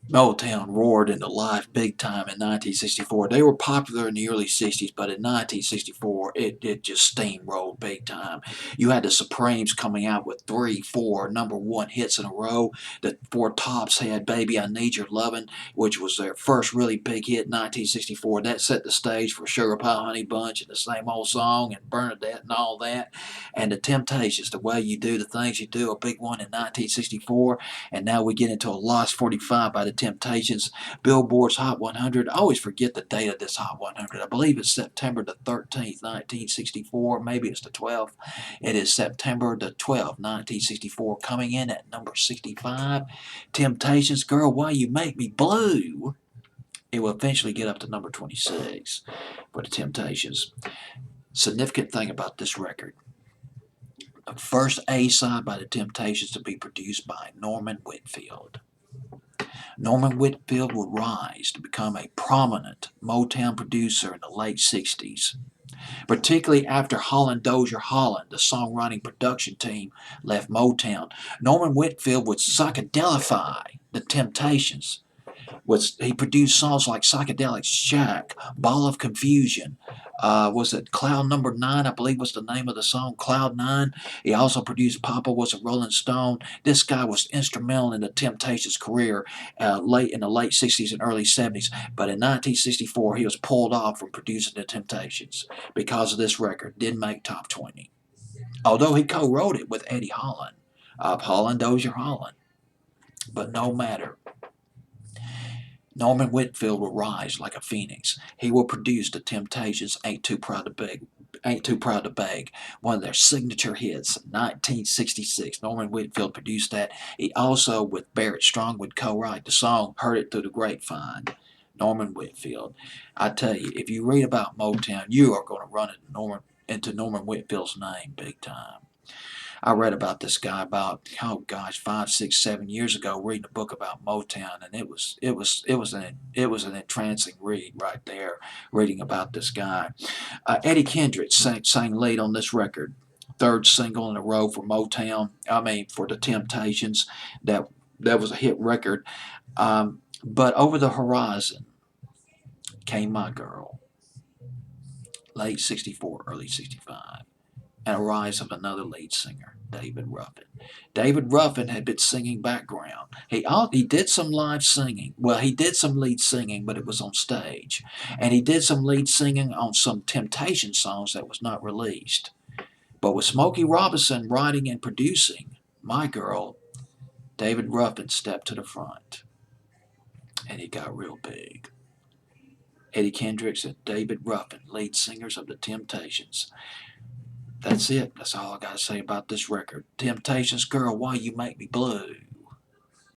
Motown roared into life big time in 1964. They were popular in the early 60s, but in 1964, it just steamrolled big time. You had the Supremes coming out with three, four #1 hits in a row. The Four Tops had Baby I Need Your Lovin', which was their first really big hit in 1964. That set the stage for Sugar Pie Honey Bunch and the same old song and Bernadette and all that. And the Temptations, The Way You Do the Things You Do, a big one in 1964. And now we get into a Lost 45 by the Temptations. Billboard's Hot 100. I always forget the date of this Hot 100. I believe it's September the 13th, 1964. Maybe it's the 12th. It is September the 12th, 1964. Coming in at number 65. Temptations, Girl, Why You Make Me Blue. It will eventually get up to number 26 for the Temptations. Significant thing about this record. The first A-side by the Temptations to be produced by Norman Whitfield. Norman Whitfield would rise to become a prominent Motown producer in the late 60s, particularly after Holland Dozier Holland, the songwriting production team, left Motown. Norman Whitfield would psychedelify the Temptations. He produced songs like Psychedelic Shack, Ball of Confusion. Was it Cloud Number 9? I believe was the name of the song, Cloud 9. He also produced Papa Was a Rolling Stone. This guy was instrumental in the Temptations' career late in the late 60s and early 70s. But in 1964, he was pulled off from producing the Temptations because of this record. Didn't make top 20. Although he co-wrote it with Eddie Holland, Holland Dozier Holland. But no matter. Norman Whitfield will rise like a phoenix. He will produce the Temptations' Ain't Too Proud to Beg. Ain't Too Proud to Beg, one of their signature hits, 1966. Norman Whitfield produced that. He also, with Barrett Strong, would co-write the song Heard It Through the Grapevine. Norman Whitfield. I tell you, if you read about Motown, you are going to run into Norman Whitfield's name big time. I read about this guy about, oh gosh, 5, 6, 7 years ago, reading a book about Motown, and it was an entrancing read right there, reading about this guy. Eddie Kendricks sang lead on this record, third single in a row for Motown. I mean, for the Temptations, that was a hit record. But over the horizon came My Girl, late '64, early '65. And a rise of another lead singer, David Ruffin. David Ruffin had been singing background. He did some live singing. Well, he did some lead singing, but it was on stage. And he did some lead singing on some Temptation songs that was not released. But with Smokey Robinson writing and producing My Girl, David Ruffin stepped to the front. And he got real big. Eddie Kendricks and David Ruffin, lead singers of the Temptations. That's it. That's all I got to say about this record. Temptations, Girl, Why You Make Me Blue.